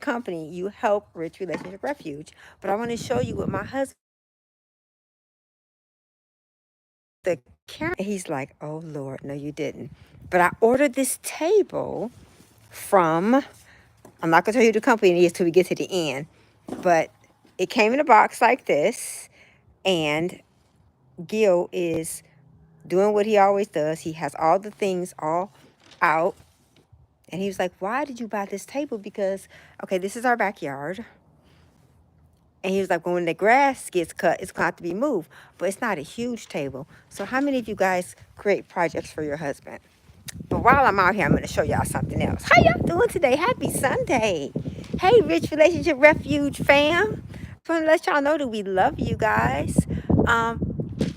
company, you help Rich Relationship Refuge. But I want to show you what my husband, the camera, he's like, oh Lord, no, you didn't. But I ordered this table from, I'm not going to tell you the company it is till we get to the end, but it came in a box like this, and Gil is doing what he always does. He has all the things all out. And he was like, why did you buy this table? Because, okay, this is our backyard. And he was like, well, when the grass gets cut, it's going to have to be moved. But it's not a huge table. So how many of you guys create projects for your husband? But while I'm out here, I'm going to show y'all something else. How y'all doing today? Happy Sunday. Hey, Rich Relationship Refuge fam. I want to let y'all know that we love you guys.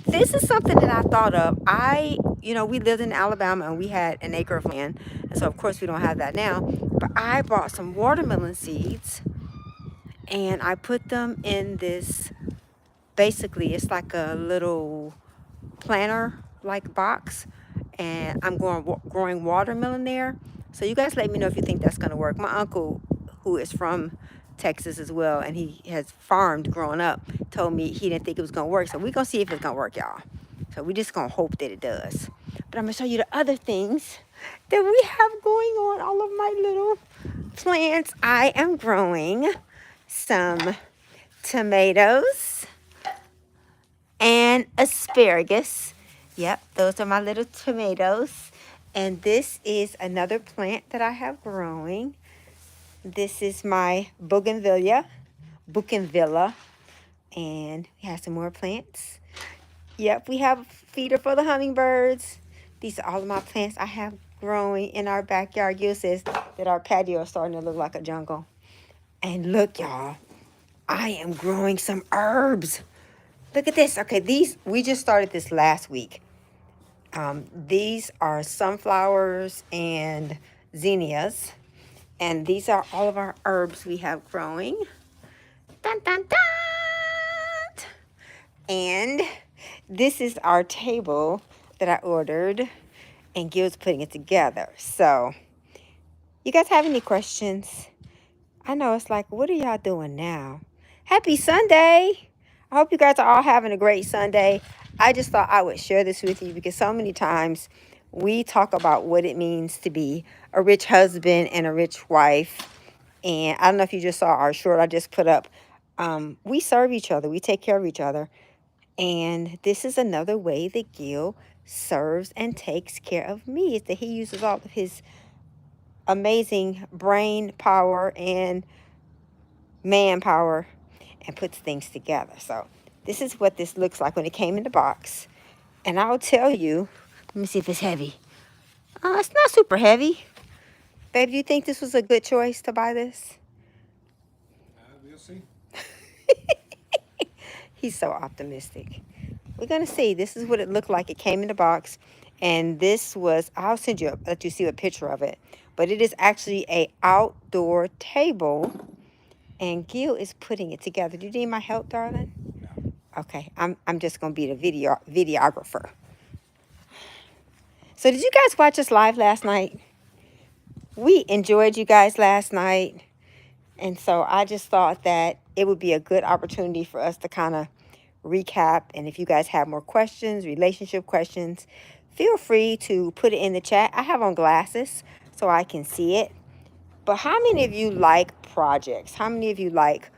This is something that I thought of. We lived in Alabama and we had an acre of land. And so, of course, we don't have that now. But I bought some watermelon seeds and I put them in this, basically, it's like a little planter-like box. And I'm growing watermelon there. So you guys let me know if you think that's going to work. My uncle, who is from Texas as well, and he has farmed growing up, told me he didn't think it was going to work. So we're going to see if it's going to work, y'all. So we're just going to hope that it does. But I'm going to show you the other things that we have going on. All of my little plants. I am growing some tomatoes and asparagus. Yep, those are my little tomatoes. And this is another plant that I have growing. This is my bougainvillea. And we have some more plants. Yep, we have a feeder for the hummingbirds. These are all of my plants I have growing in our backyard. Gil says that our patio is starting to look like a jungle. And look, y'all, I am growing some herbs. Look at this. Okay, we just started this last week. These are sunflowers and zinnias. And these are all of our herbs we have growing. Dun, dun, dun. And this is our table that I ordered. And Gil's putting it together. So, you guys have any questions? I know it's like, what are y'all doing now? Happy Sunday. I hope you guys are all having a great Sunday. I just thought I would share this with you because so many times we talk about what it means to be a rich husband and a rich wife. And I don't know if you just saw our short I just put up. We serve each other. We take care of each other. And this is another way that Gil serves and takes care of me, is that he uses all of his amazing brain power and manpower and puts things together. So this is what this looks like when it came in the box. And I'll tell you, let me see if it's heavy. It's not super heavy. Babe, do you think this was a good choice to buy this? We'll see. He's so optimistic. We're going to see. This is what it looked like. It came in the box. And this was, I'll let you see a picture of it. But it is actually a outdoor table. And Gil is putting it together. Do you need my help, darling? No. Okay, I'm just going to be the videographer. So did you guys watch us live last night? We enjoyed you guys last night. And so I just thought that it would be a good opportunity for us to kind of recap. And if you guys have more questions, relationship questions, feel free to put it in the chat. I have on glasses so I can see it. But how many of you like projects? How many of you like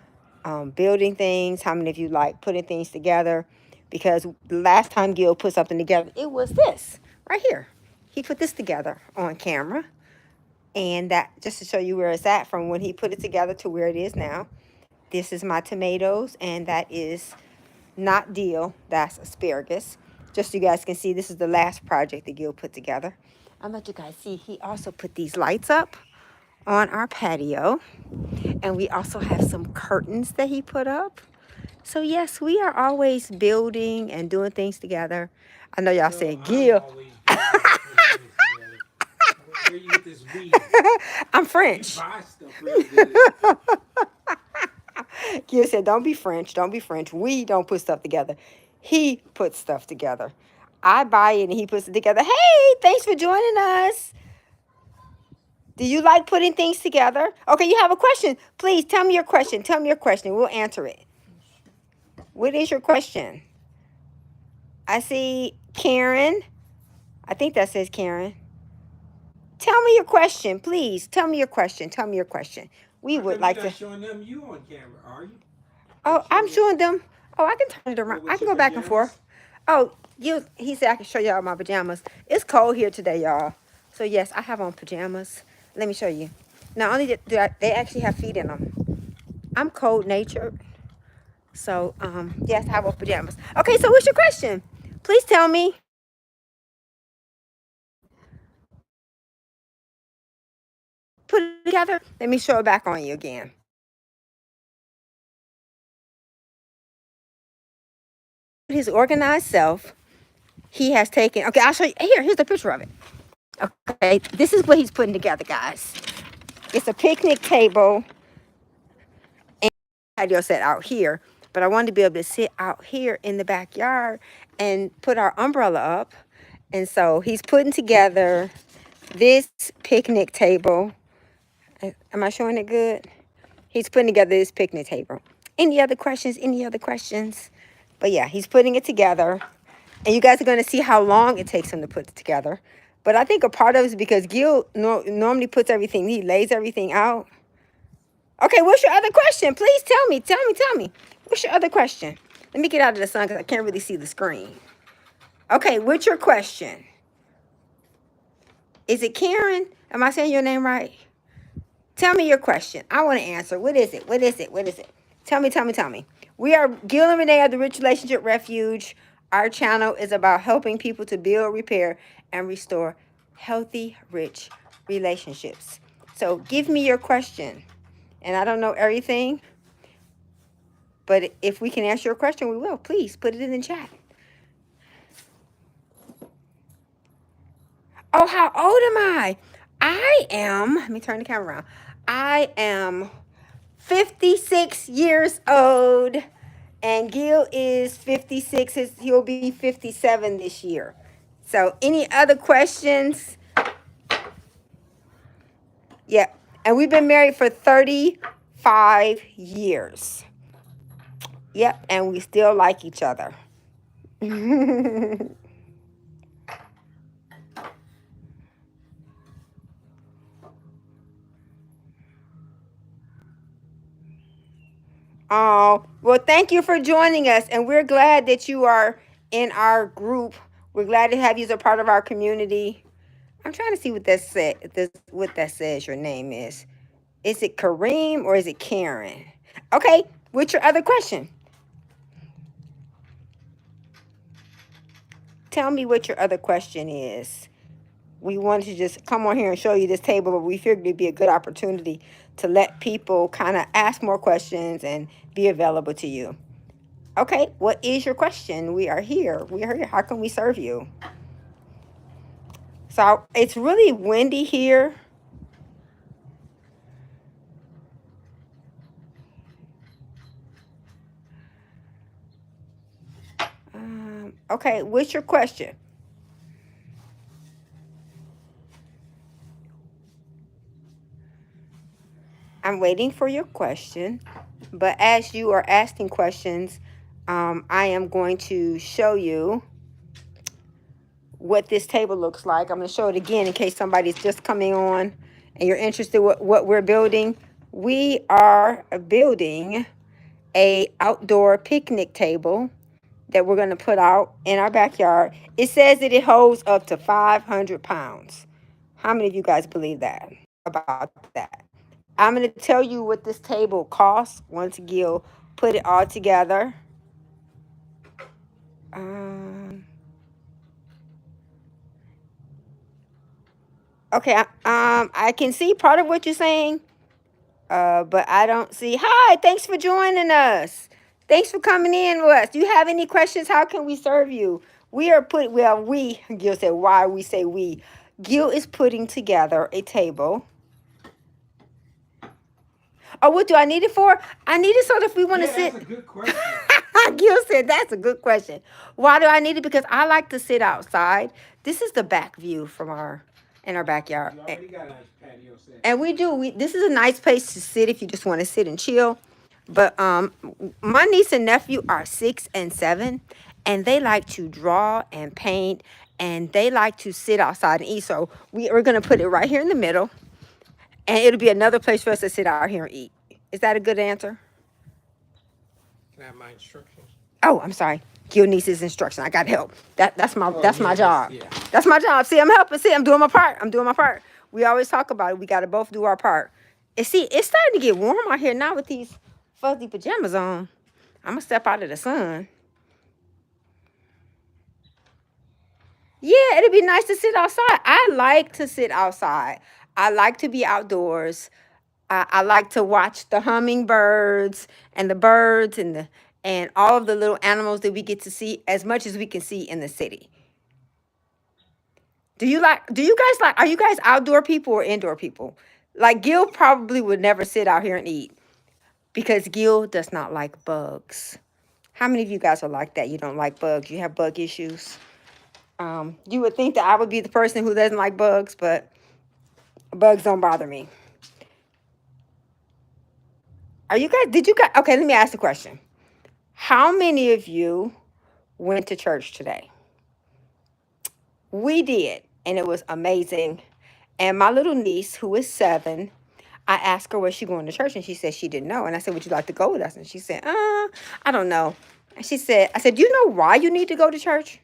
building things? How many of you like putting things together? Because the last time Gil put something together, it was this right here. He put this together on camera. And that, just to show you where it's at from when he put it together to where it is now. This is my tomatoes, and that is not dill, that's asparagus. Just so you guys can see, this is the last project that Gil put together. I'll let you guys see, he also put these lights up on our patio. And we also have some curtains that he put up. So yes, we are always building and doing things together. I know y'all saying, Gil. Where you get this weed? I'm French. You buy stuff real good. Gil said, don't be French. Don't be French. We don't put stuff together. He puts stuff together. I buy it and he puts it together. Hey, thanks for joining us. Do you like putting things together? Okay, you have a question. Please tell me your question. Tell me your question. We'll answer it. What is your question? I see Karen. I think that says Karen. Tell me your question, please. Tell me your question. Tell me your question. We How would come you're like to. not showing them you on camera, are you? Like Oh, I'm showing your showing them. Oh, I can turn it around. what I with can your go back and forth. pajamas? Oh, you. He said I can show y'all my pajamas. It's cold here today, y'all. So yes, I have on pajamas. Let me show you. Not only they actually have feet in them. I'm cold natured, so yes, I have on pajamas. Okay, so what's your question? Please tell me. Put it together. Let me show it back on you again. His organized self. He has taken. Okay, I'll show you. Here's a picture of it. Okay, this is what he's putting together, guys. It's a picnic table and patio set out here, but I wanted to be able to sit out here in the backyard and put our umbrella up. And so he's putting together this picnic table. Am I showing it good? He's putting together this picnic table. Any other questions? Any other questions? But yeah, he's putting it together. And you guys are going to see how long it takes him to put it together. But I think a part of it is because Gil normally puts everything, he lays everything out. Okay, what's your other question? Please tell me, tell me, tell me. What's your other question? Let me get out of the sun because I can't really see the screen. Okay, what's your question? Is it Karen? Am I saying your name right? Tell me your question. I want to answer. What is it? What is it? What is it? Tell me, tell me, tell me. We are Gil and Renee of the Rich Relationship Refuge. Our channel is about helping people to build, repair, and restore healthy, rich relationships. So give me your question. And I don't know everything, but if we can answer your question, we will. Please put it in the chat. Oh, how old am I? I am, let me turn the camera around. I am 56 years old, and Gil is 56. He'll be 57 this year. So, any other questions? Yeah, and we've been married for 35 years. Yep, and we still like each other. Oh, well, thank you for joining us, and we're glad that you are in our group. We're glad to have you as a part of our community. I'm trying to see what that said. What that says your name is. Is it Kareem or is it Karen? Okay, what's your other question? Tell me what your other question is. We wanted to just come on here and show you this table, but we figured it'd be a good opportunity to let people kind of ask more questions and be available to you. Okay, what is your question? We are here. We are here. How can we serve you? So it's really windy here. Okay, what's your question? I'm waiting for your question, but as you are asking questions, I am going to show you what this table looks like. I'm going to show it again in case somebody's just coming on and you're interested in what we're building. We are building a outdoor picnic table that we're going to put out in our backyard. It says that it holds up to 500 pounds. How many of you guys believe that? About that? I'm going to tell you what this table costs once Gil put it all together. Okay, I can see part of what you're saying, but I don't see. Hi, thanks for joining us. Thanks for coming in with us. Do you have any questions? How can we serve you? Gil said, why we say we. Gil is putting together a table. Oh, what do I need it for? I need it so that if we want to sit. That's a good question. Gil said, that's a good question. Why do I need it? Because I like to sit outside. This is the back view from our in our backyard. You already got a nice patio set. And we do. This is a nice place to sit if you just want to sit and chill. But my niece and nephew are 6 and 7, and they like to draw and paint, and they like to sit outside and eat. So we're gonna put it right here in the middle, and it'll be another place for us to sit out here and eat. Is that a good answer? Can I have my instructions? Oh, I'm sorry. Gil needs his instruction. I got help. That's my Oh, that's yeah, my job. yeah. That's my job. See, I'm helping. See, I'm doing my part. I'm doing my part. We always talk about it. We got to both do our part. And see, it's starting to get warm out here now with these fuzzy pajamas on. I'm gonna step out of the sun. Yeah, it'd be nice to sit outside. I like to sit outside. I like to be outdoors. I like to watch the hummingbirds and the birds and all of the little animals that we get to see as much as we can see in the city. Do you guys like, are you guys outdoor people or indoor people? Like Gil probably would never sit out here and eat because Gil does not like bugs. How many of you guys are like that? You don't like bugs. You have bug issues. You would think that I would be the person who doesn't like bugs, but bugs don't bother me. Okay, let me ask the question. How many of you went to church today? We did, and it was amazing. And my little niece, who is 7, I asked her was she going to church, and she said she didn't know. And I said, would you like to go with us? And she said, I don't know. And I said, do you know why you need to go to church?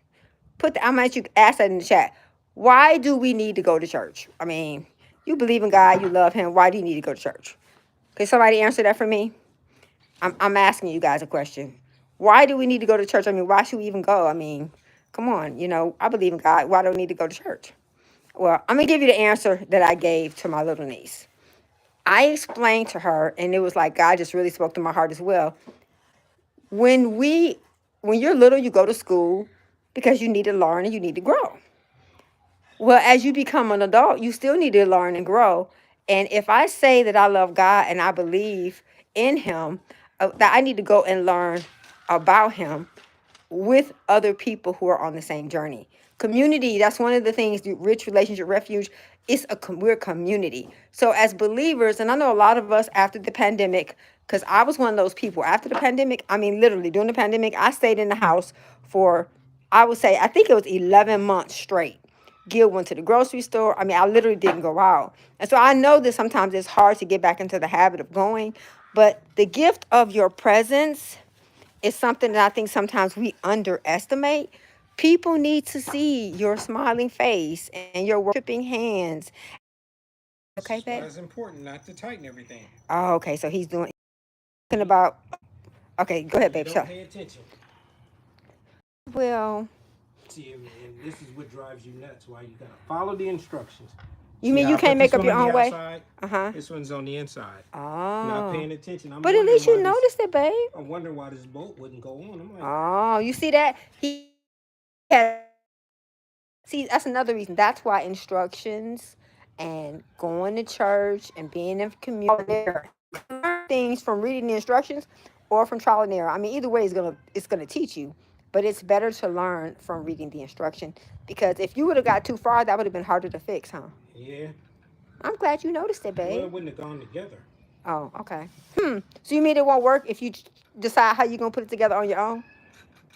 I'm going to let you ask that in the chat. Why do we need to go to church? I mean, you believe in God, you love him. Why do you need to go to church? Can somebody answer that for me? I'm asking you guys a question. Why do we need to go to church? I mean, why should we even go? I mean, come on, I believe in God. Why do we need to go to church? Well, I'm going to give you the answer that I gave to my little niece. I explained to her, and it was like God just really spoke to my heart as well. When you're little, you go to school because you need to learn and you need to grow. Well, as you become an adult, you still need to learn and grow. And if I say that I love God and I believe in him, that I need to go and learn about him with other people who are on the same journey. Community, that's one of the things, the Rich Relationship Refuge, we're a community. So as believers, and I know a lot of us after the pandemic, because I was one of those people after the pandemic, I mean, literally during the pandemic, I stayed in the house for, I think it was 11 months straight. Gil went to the grocery store. I mean, I literally didn't go out. And so I know that sometimes it's hard to get back into the habit of going, but the gift of your presence is something that I think sometimes we underestimate. People need to see your smiling face and your worshiping hands. Okay, That's why babe? it's important not to tighten everything. Oh, okay. So he's talking about, okay, go ahead, You babe. don't pay attention. Well, See, and this is what drives you nuts. Why you gotta follow the instructions. you mean you can't make up your own way? Uh-huh. This one's on the inside. Oh. Not paying attention. But at least you noticed it, babe. I'm wondering why this bolt wouldn't go on. I'm like, Oh, you see that? He has, see, that's another reason. That's why instructions and going to church and being in community, learn things from reading the instructions or from trial and error. I mean, either way it's gonna teach you. But it's better to learn from reading the instruction, because if you would have got too far, that would have been harder to fix, huh? yeah. I'm glad you noticed it, Well, babe. it wouldn't have gone together. Oh, okay. So you mean it won't work if you decide how you're gonna put it together on your own?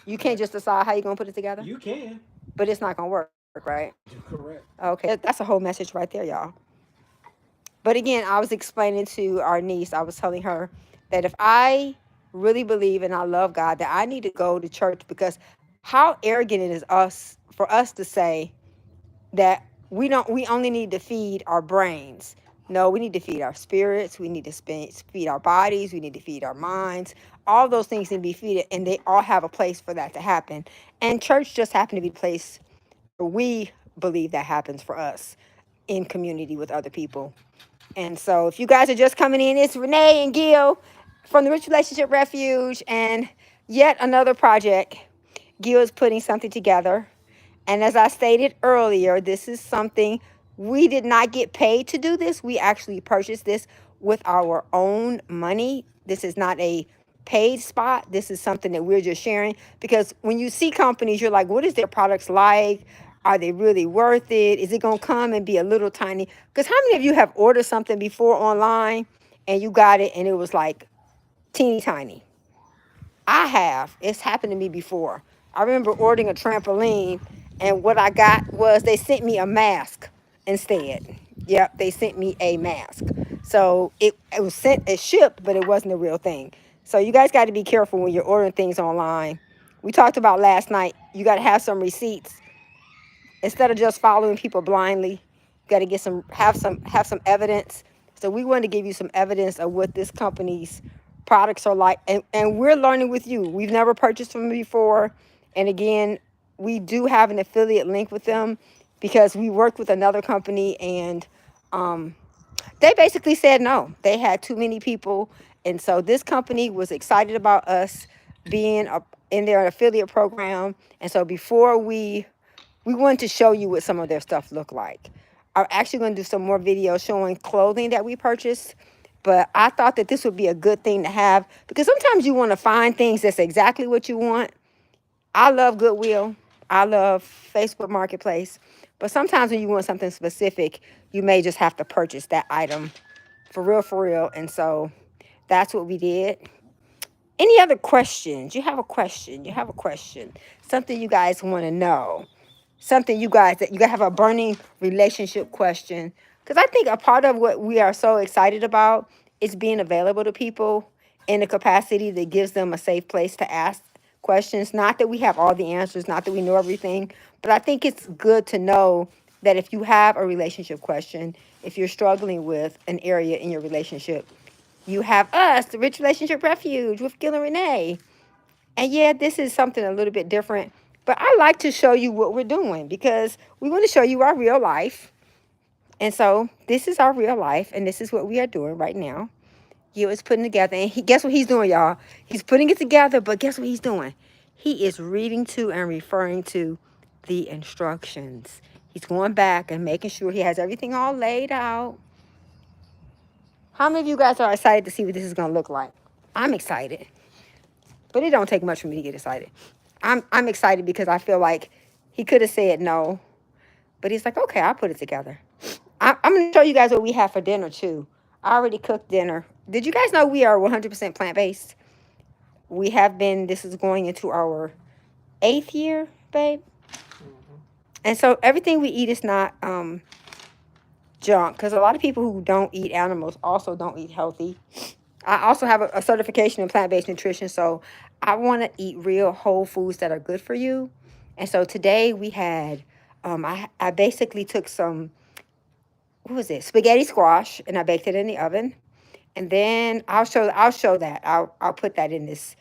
You can't just decide how you're gonna put it together? You can. But it's not gonna work, right? You're correct. Okay, that's a whole message right there, y'all. But again, I was explaining to our niece, I was telling her that if I really believe and I love God, that I need to go to church, because how arrogant it is for us to say that we only need to feed our brains. No, we need to feed our spirits, we need to feed our bodies, we need to feed our minds. All those things need to be fed, and they all have a place for that to happen. And church just happened to be the place where we believe that happens for us in community with other people. And so if you guys are just coming in, it's Renee and Gil from the Rich Relationship Refuge, and yet another project. Gil is putting something together. And as I stated earlier, this is something we did not get paid to do this. We actually purchased this with our own money. This is not a paid spot. This is something that we're just sharing, because when you see companies, you're like, what is their products like? Are they really worth it? Is it going to come and be a little tiny? Because how many of you have ordered something before online and you got it and it was like teeny tiny? I have. It's happened to me before. I remember ordering a trampoline, and what I got was they sent me a mask instead. Yep, they sent me a mask. So it was sent, it shipped, but it wasn't the real thing. So you guys got to be careful when you're ordering things online. We talked about last night, you got to have some receipts instead of just following people blindly. You got to get some evidence. So we want to give you some evidence of what this company's products are like, and we're learning with you. We've never purchased from them before, and again, we do have an affiliate link with them because we worked with another company, and they basically said no. They had too many people, and so this company was excited about us being in their affiliate program, and so before we wanted to show you what some of their stuff look like. I'm actually going to do some more videos showing clothing that we purchased, but I thought that this would be a good thing to have because sometimes you want to find things that's exactly what you want. I love Goodwill. I love Facebook Marketplace, but sometimes when you want something specific, you may just have to purchase that item for real, and so that's what we did. Any other questions? You have a question. Something you guys want to know. Something you guys that you have a burning relationship question, because I think a part of what we are so excited about is being available to people in a capacity that gives them a safe place to ask questions. Not that we have all the answers, not that we know everything, but I think it's good to know that if you have a relationship question, if you're struggling with an area in your relationship, you have us, the Rich Relationship Refuge with Gil and Renee. And yeah, this is something a little bit different, but I like to show you what we're doing because we want to show you our real life. And so this is our real life, and this is what we are doing right now. Gil is putting together, and guess what he's doing, y'all? He's putting it together, but guess what he's doing? He is reading to and referring to the instructions. He's going back and making sure he has everything all laid out. How many of you guys are excited to see what this is going to look like? I'm excited. But it don't take much for me to get excited. I'm excited because I feel like he could have said no, but he's like, okay, I'll put it together. I'm going to show you guys what we have for dinner too. I already cooked dinner. Did you guys know we are 100% plant-based? We have been, this is going into our 8th year, babe. And so everything we eat is not junk, because a lot of people who don't eat animals also don't eat healthy. I also have a certification in plant-based nutrition, so I want to eat real whole foods that are good for you. And so today we had, I basically took some, what was it, spaghetti squash, and I baked it in the oven. And then I'll show that. I'll put that in this.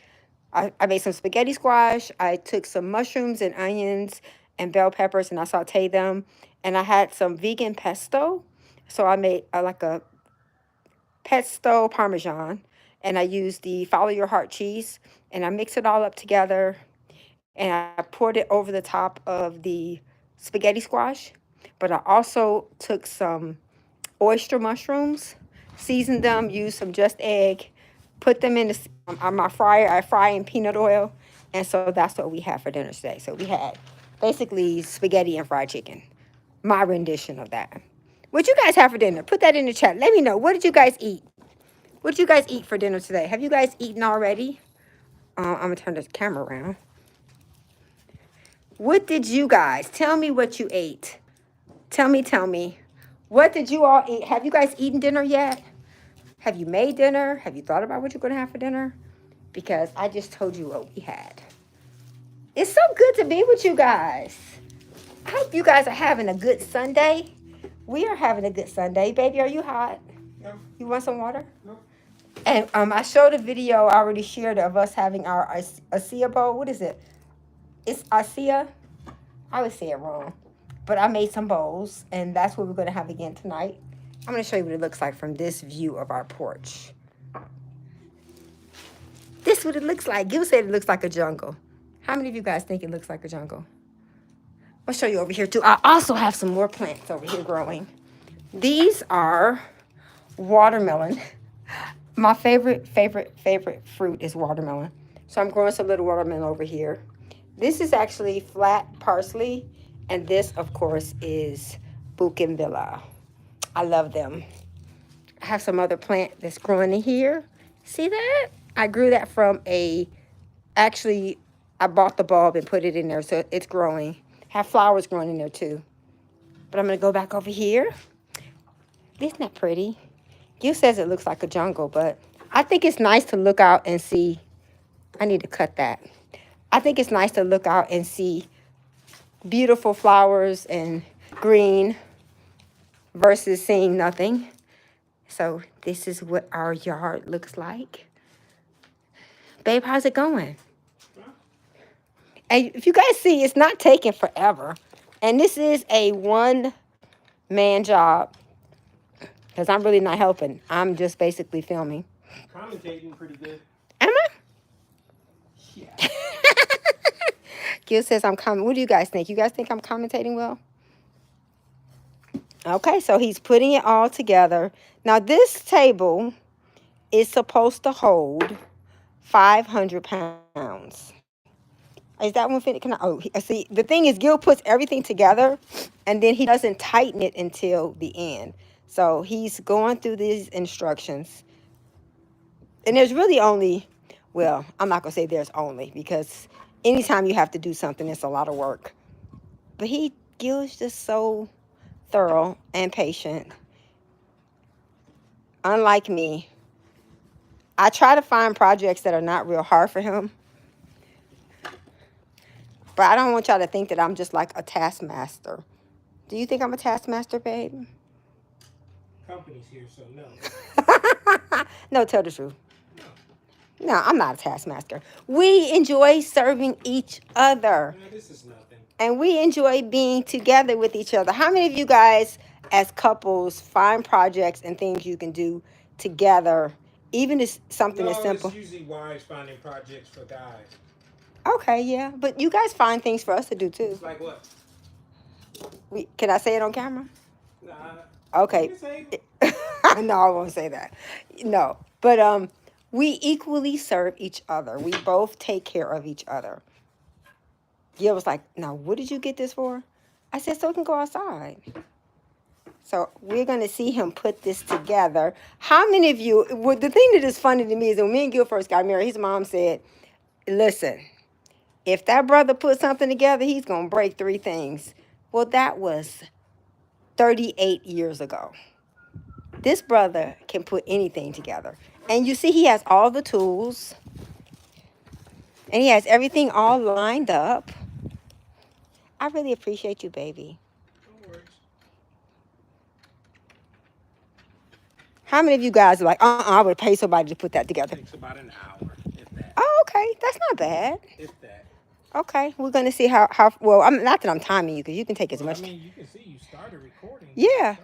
I made some spaghetti squash. I took some mushrooms and onions and bell peppers, and I sauteed them. And I had some vegan pesto, so I made like a pesto parmesan, and I used the follow your heart cheese, and I mixed it all up together, and I poured it over the top of the spaghetti squash. But I also took some oyster mushrooms, seasoned them, used some just egg, put them in on my fryer. I fry in peanut oil, and so that's what we had for dinner today. So we had basically spaghetti and fried chicken, my rendition of that. What you guys have for dinner? Put that in the chat. Let me know. What did you guys eat? What did you guys eat for dinner today? Have you guys eaten already? I'm going to turn this camera around. What did you guys? Tell me what you ate. Tell me. What did you all eat? Have you guys eaten dinner yet? Have you made dinner? Have you thought about what you're going to have for dinner? Because I just told you what we had. It's so good to be with you guys. I hope you guys are having a good Sunday. We are having a good Sunday. Baby, are you hot? No. You want some water? No. And I showed a video I already shared of us having our ASEA bowl. What is it? It's ASEA. I would say it wrong. But I made some bowls, and that's what we're going to have again tonight. I'm going to show you what it looks like from this view of our porch. This is what it looks like. Gil said it looks like a jungle. How many of you guys think it looks like a jungle? I'll show you over here, too. I also have some more plants over here growing. These are watermelon. My favorite fruit is watermelon. So I'm growing some little watermelon over here. This is actually flat parsley, And this, of course, is bougainvillea. I love them. I have some other plant that's growing in here. See that? I grew that from actually, I bought the bulb and put it in there, so it's growing. Have flowers growing in there too. But I'm gonna go back over here. Isn't that pretty? Gil says it looks like a jungle, but I think it's nice to look out and see. I need to cut that. I think it's nice to look out and see beautiful flowers and green versus seeing nothing. So this is what our yard looks like. Babe, how's it going? And if you guys see, it's not taking forever. And this is a one-man job because I'm really not helping. I'm just basically filming. Commentating pretty good. Am I? Yeah. Gil says I'm comment. What do you guys think? You guys think I'm commentating well? Okay, so he's putting it all together. Now this table is supposed to hold 500 pounds. Is that one fit? Can I? Oh, see, the thing is, Gil puts everything together, and then he doesn't tighten it until the end. So he's going through these instructions, and there's really only, well, I'm not gonna say there's only because anytime you have to do something, it's a lot of work. But Gil is just so thorough and patient. Unlike me, I try to find projects that are not real hard for him. But I don't want y'all to think that I'm just like a taskmaster. Do you think I'm a taskmaster, babe? Company's here, so no. No, tell the truth. No. No, I'm not a taskmaster. We enjoy serving each other. No, this is nothing. And we enjoy being together with each other. How many of you guys, as couples, find projects and things you can do together, even if something as simple? It's usually wives finding projects for guys. Okay, yeah. But you guys find things for us to do, too. Like what? Can I say it on camera? Nah. Okay. No, I won't say that. No. But we equally serve each other. We both take care of each other. Gil was like, now, what did you get this for? I said, so it can go outside. So we're going to see him put this together. How many of you, the thing that is funny to me is when me and Gil first got married, his mom said, listen, if that brother put something together, he's going to break 3 things. Well, that was 38 years ago. This brother can put anything together. And you see he has all the tools. And he has everything all lined up. I really appreciate you, baby. No worries. How many of you guys are like, I would pay somebody to put that together? It takes about an hour, if that. Oh, okay. That's not bad. If that. Okay. We're going to see how well, not that I'm timing you, because you can take as much. I mean, you can see you started recording. Yeah.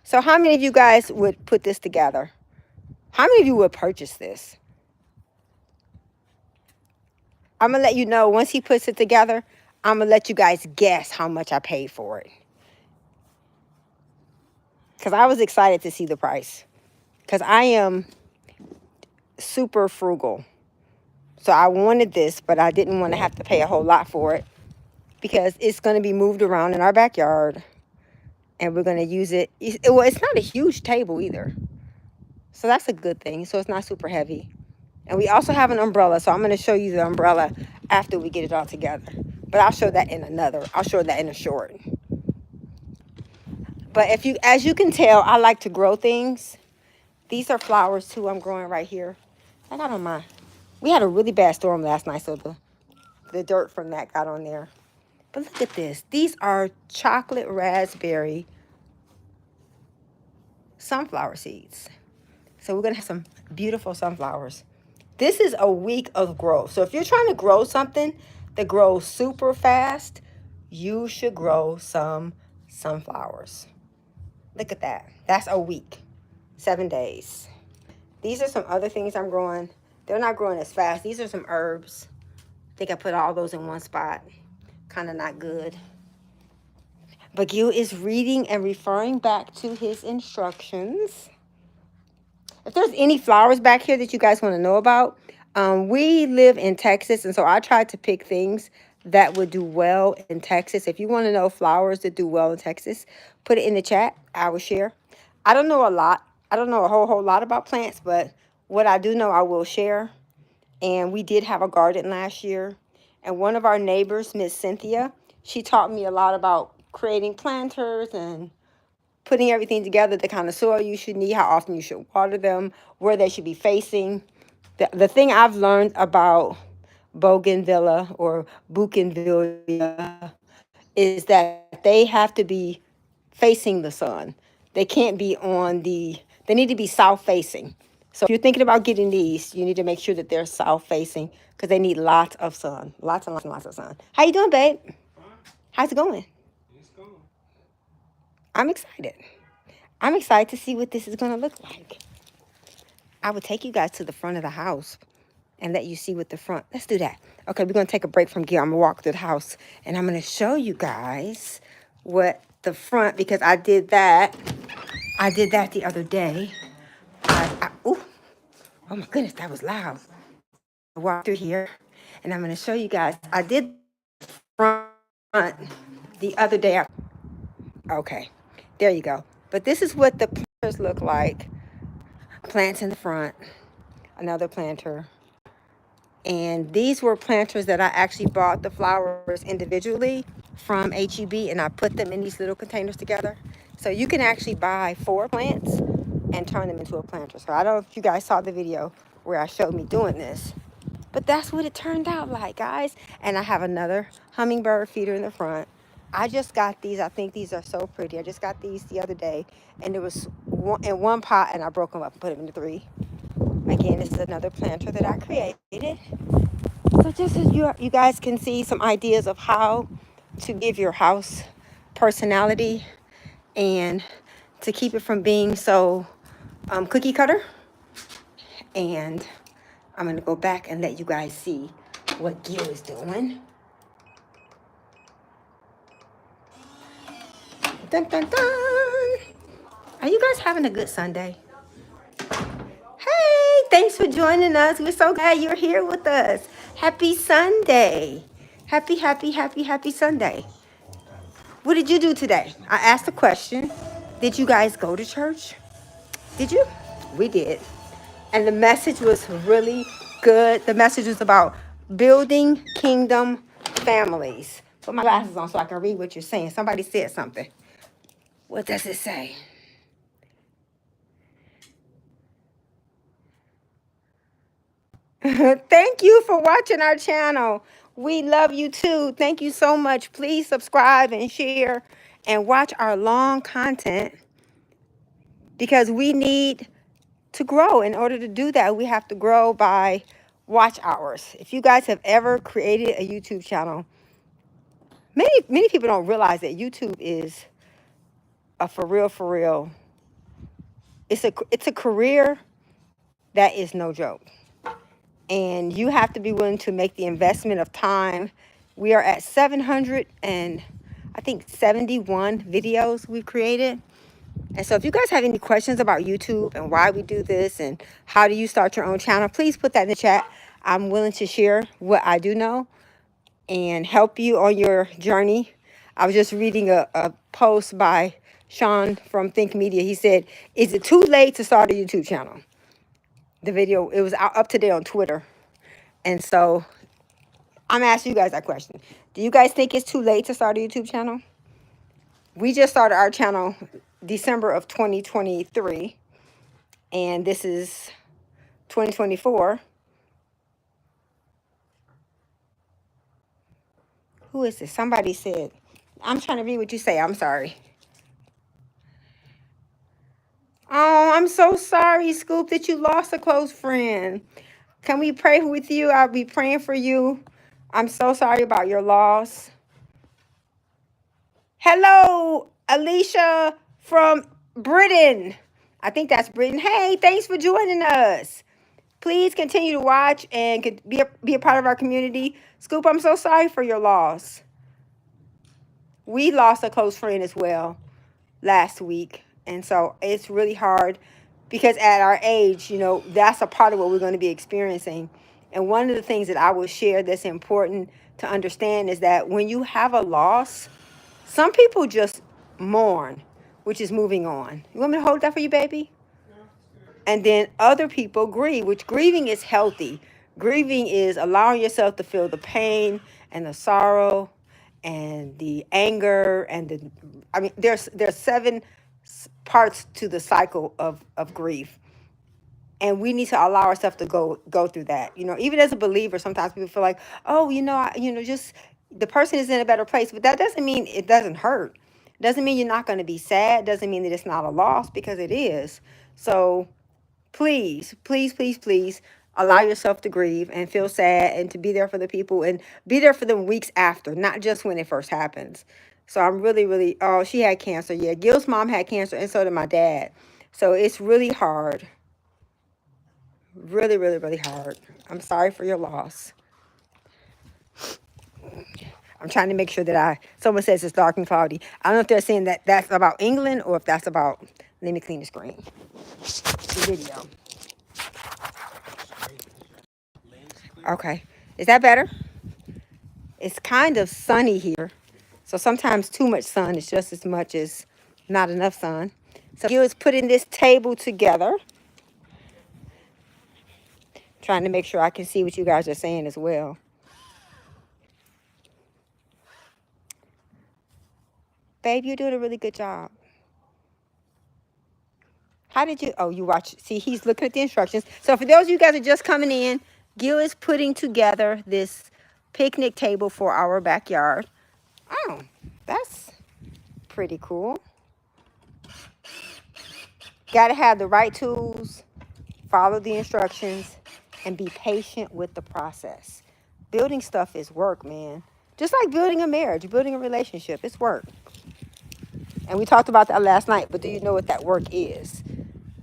So how many of you guys would put this together? How many of you would purchase this? I'm going to let you know once he puts it together, I'm going to let you guys guess how much I paid for it. Because I was excited to see the price. Because I am super frugal. So I wanted this, but I didn't want to have to pay a whole lot for it. Because it's going to be moved around in our backyard. And we're going to use it. Well, it's not a huge table either. So that's a good thing. So it's not super heavy. And we also have an umbrella. So I'm going to show you the umbrella after we get it all together. But I'll show that I'll show that in a short. But as you can tell, I like to grow things. These are flowers too I'm growing right here. I got on we had a really bad storm last night. So the dirt from that got on there. But look at this. These are chocolate raspberry sunflower seeds. So we're going to have some beautiful sunflowers. This is a week of growth. So if you're trying to grow something that grows super fast, you should grow some sunflowers. Look at that. That's a week. 7 days. These are some other things I'm growing. They're not growing as fast. These are some herbs. I think I put all those in one spot. Kind of not good. But Gil is reading and referring back to his instructions. If there's any flowers back here that you guys want to know about, we live in Texas, and so I tried to pick things that would do well in Texas. If you want to know flowers that do well in Texas, put it in the chat. I will share. I don't know a lot. I don't know a whole lot about plants, but what I do know, I will share. And we did have a garden last year. And one of our neighbors, Miss Cynthia, she taught me a lot about creating planters and putting everything together, the kind of soil you should need, how often you should water them, where they should be facing. The thing I've learned about bougainvillea or bougainvillea is that they have to be facing the sun. They can't be they need to be south facing. So if you're thinking about getting these, you need to make sure that they're south facing because they need lots of sun, lots and lots and lots of sun. How you doing, babe? How's it going? It's going. I'm excited. I'm excited to see what this is going to look like. I would take you guys to the front of the house and let you see what the front. Let's do that. Okay, we're going to take a break from gear. I'm going to walk through the house and I'm going to show you guys what the front, because I did that. I did that the other day. Ooh, oh my goodness, that was loud. I walked through here and I'm going to show you guys. I did front the other day. Okay, there you go. But this is what the planters look like. Plants in the front, another planter. And these were planters that I actually bought the flowers individually from HEB, and I put them in these little containers together. So you can actually buy 4 plants and turn them into a planter. So I don't know if you guys saw the video where I showed me doing this, but that's what it turned out like, guys. And I have another hummingbird feeder in the front. I just got these. I think these are so pretty. I just got these the other day, and there was one in one pot, and I broke them up and put them into 3. Again, this is another planter that I created. So just as you guys can see some ideas of how to give your house personality and to keep it from being so cookie cutter. And I'm going to go back and let you guys see what Gil is doing. Dun, dun, dun. Are you guys having a good Sunday? Hey, thanks for joining us. We're so glad you're here with us. Happy Sunday. Happy Sunday. What did you do today? I asked a question. Did you guys go to church? Did you? We did. And the message was really good. The message was about building kingdom families. Put my glasses on so I can read what you're saying. Somebody said something. What does it say? Thank you for watching our channel. We love you too. Thank you so much. Please subscribe and share and watch our long content because we need to grow. In order to do that, we have to grow by watch hours. If you guys have ever created a YouTube channel, many people don't realize that YouTube is a for real. It's a career that is no joke. And you have to be willing to make the investment of time. We are at 700 and I think 71 videos we've created. And so if you guys have any questions about YouTube and why we do this and how do you start your own channel, please put that in the chat. I'm willing to share what I do know and help you on your journey. I was just reading a post by Sean from Think Media. He said, is it too late to start a YouTube channel? The video, it was up today on Twitter. And so I'm asking you guys that question. Do you guys think it's too late to start a YouTube channel? We just started our channel December of 2023. And this is 2024. Who is this? Somebody said, I'm trying to read what you say. I'm sorry. Oh, I'm so sorry, Scoop, that you lost a close friend. Can we pray with you? I'll be praying for you. I'm so sorry about your loss. Hello, Alicia from Britain. I think that's Britain. Hey, thanks for joining us. Please continue to watch and be a part of our community. Scoop, I'm so sorry for your loss. We lost a close friend as well last week. And so it's really hard because at our age, you know, that's a part of what we're going to be experiencing. And one of the things that I will share that's important to understand is that when you have a loss, some people just mourn, which is moving on. You want me to hold that for you, baby? And then other people grieve, which grieving is healthy. Grieving is allowing yourself to feel the pain and the sorrow and the anger and the, I mean, there's seven parts to the cycle of grief. And we need to allow ourselves to go through that. You know, even as a believer, sometimes people feel like, oh, just the person is in a better place. But that doesn't mean it doesn't hurt. Doesn't mean you're not going to be sad. Doesn't mean that it's not a loss, because it is. So please, please, please, please allow yourself to grieve and feel sad, and to be there for the people, and be there for them weeks after, not just when it first happens. So I'm really, really, oh, she had cancer. Yeah, Gil's mom had cancer, and so did my dad. So it's really hard. Really, really, really hard. I'm sorry for your loss. I'm trying to make sure that someone says it's dark and cloudy. I don't know if they're saying that that's about England, or if that's about, let me clean the screen, the video. Okay. Is that better? It's kind of sunny here. So sometimes too much sun is just as much as not enough sun. So Gil is putting this table together. Trying to make sure I can see what you guys are saying as well. Babe, you're doing a really good job. How did you, oh, you watch, see, he's looking at the instructions. So for those of you guys that are just coming in, Gil is putting together this picnic table for our backyard. Oh, that's pretty cool. Got to have the right tools, follow the instructions, and be patient with the process. Building stuff is work, man. Just like building a marriage, building a relationship, it's work. And we talked about that last night, but do you know what that work is?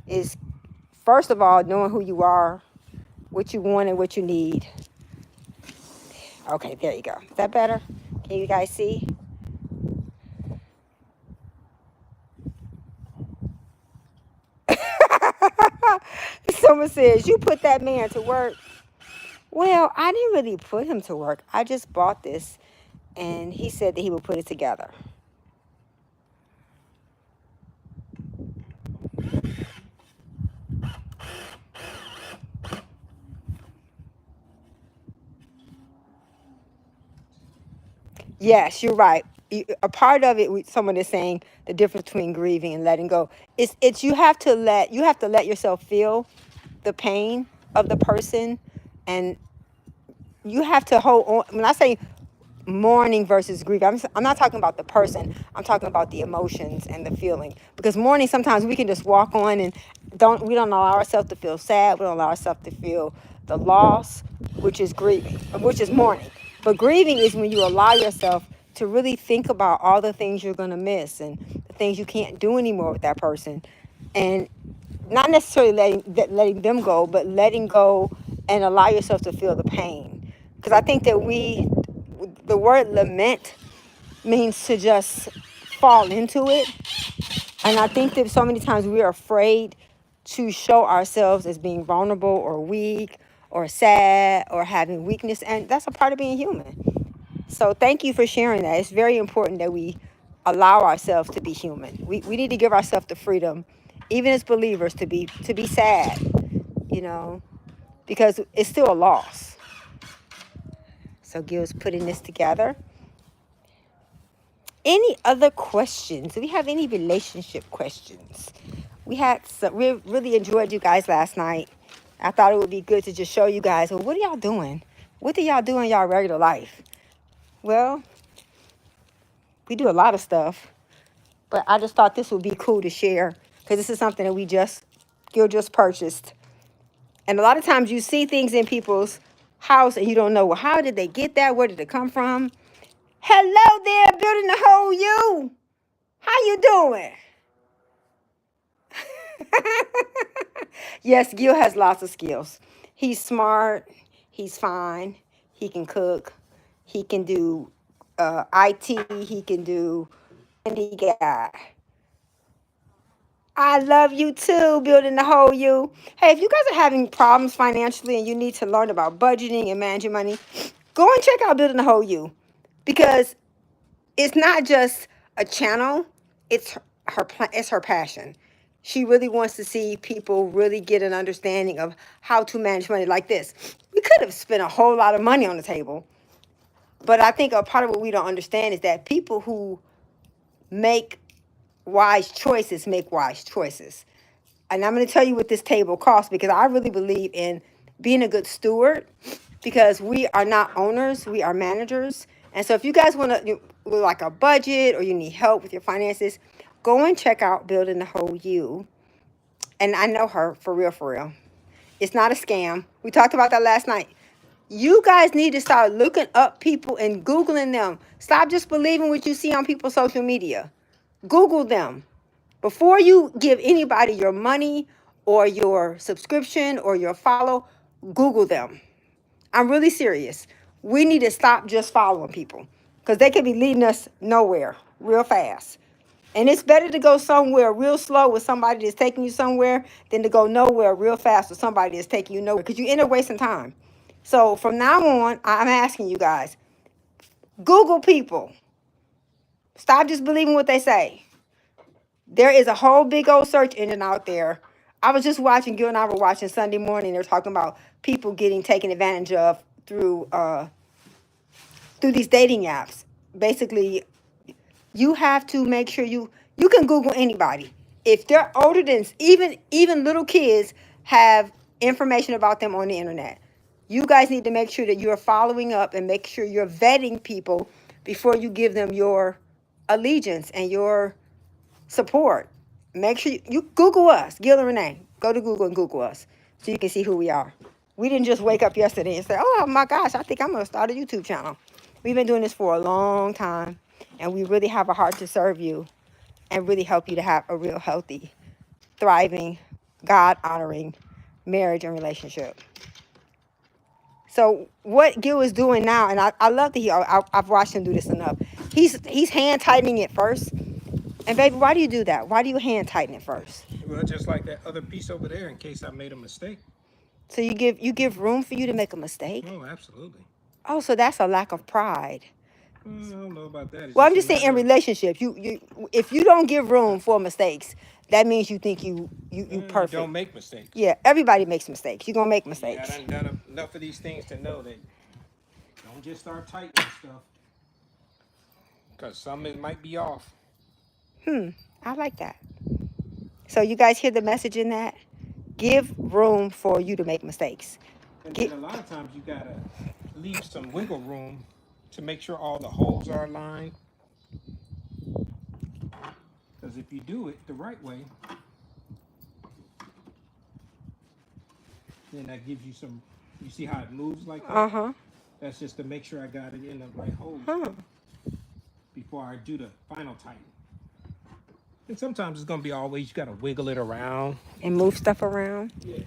Is, first of all, knowing who you are, what you want and what you need. Okay, there you go. Is that better? Can you guys see? Someone says, you put that man to work. Well, I didn't really put him to work. I just bought this, and he said that he would put it together. Yes, you're right. A part of it, someone is saying the difference between grieving and letting go. It's you have to let yourself feel the pain of the person, and you have to hold on. When I say mourning versus grief, I'm not talking about the person. I'm talking about the emotions and the feeling. Because mourning, sometimes we can just walk on and we don't allow ourselves to feel sad. We don't allow ourselves to feel the loss, which is grieving, which is mourning. But grieving is when you allow yourself to really think about all the things you're going to miss and the things you can't do anymore with that person. And not necessarily letting them go, but letting go and allow yourself to feel the pain. Because I think that the word lament means to just fall into it. And I think that so many times we are afraid to show ourselves as being vulnerable or weak or sad or having weakness. And that's a part of being human. So thank you for sharing that. It's very important that we allow ourselves to be human. We need to give ourselves the freedom, even as believers, to be sad, because it's still a loss. So Gil's putting this together. Any other questions? Do we have any relationship questions? We really enjoyed you guys last night. I thought it would be good to just show you guys, well, what are y'all doing? What do y'all do in y'all regular life? Well, we do a lot of stuff, but I just thought this would be cool to share, because this is something that Gil just purchased. And a lot of times you see things in people's house and you don't know, well, how did they get that? Where did it come from? Hello there, building the whole you. How you doing? Yes, Gil has lots of skills. He's smart. He's fine. He can cook. He can do IT. He can do any guy. I love you too, building the whole you. Hey, if you guys are having problems financially and you need to learn about budgeting and managing money, go and check out building the whole you, because it's not just a channel, it's it's her passion. She really wants to see people really get an understanding of how to manage money like this. We could have spent a whole lot of money on the table, but I think a part of what we don't understand is that people who make wise choices make wise choices. And I'm going to tell you what this table costs, because I really believe in being a good steward, because we are not owners, we are managers. And so if you guys want to like a budget or you need help with your finances, go and check out Building the Whole You. And I know her for real, for real. It's not a scam. We talked about that last night. You guys need to start looking up people and Googling them. Stop just believing what you see on people's social media. Google them. Before you give anybody your money or your subscription or your follow, Google them. I'm really serious. We need to stop just following people, because they could be leading us nowhere real fast. And it's better to go somewhere real slow with somebody that's taking you somewhere than to go nowhere real fast with somebody that's taking you nowhere, because you end up wasting time. So from now on, I'm asking you guys, Google people. Stop just believing what they say. There is a whole big old search engine out there. I was just watching, Gil and I were watching Sunday morning. They're talking about people getting taken advantage of through these dating apps. Basically, you have to make sure you can Google anybody. If they're older than, even little kids have information about them on the internet. You guys need to make sure that you're following up and make sure you're vetting people before you give them your allegiance and your support. Make sure you Google us, Gil and Renee. Go to Google and Google us so you can see who we are. We didn't just wake up yesterday and say, oh my gosh, I think I'm going to start a YouTube channel. We've been doing this for a long time, and we really have a heart to serve you and really help you to have a real healthy, thriving, God-honoring marriage and relationship. So what Gil is doing now, and I love that I've watched him do this enough. He's hand tightening it first. And baby, why do you do that? Why do you hand tighten it first? Well, just like that other piece over there, in case I made a mistake. So you give room for you to make a mistake? Oh, absolutely. Oh, so that's a lack of pride. I don't know about that. It's Well, I'm just just a saying in matter of relationships, you if you don't give room for mistakes, that means you think you you perfect. don't make mistakes. Yeah, everybody makes mistakes. You're gonna make Yeah, I mistakes. done enough of these things to know that don't just start tightening stuff, because some it might be off. I like that. So you guys hear the message in that? Give room for you to make mistakes. And then a lot of times you gotta leave some wiggle room to make sure all the holes are aligned. Because if you do it the right way, then that gives you some. You see how it moves like that? Uh-huh. That's just to make sure I got it in the right hole before I do the final tighten. And sometimes it's gonna be always you gotta wiggle it around. And move stuff around. Yeah.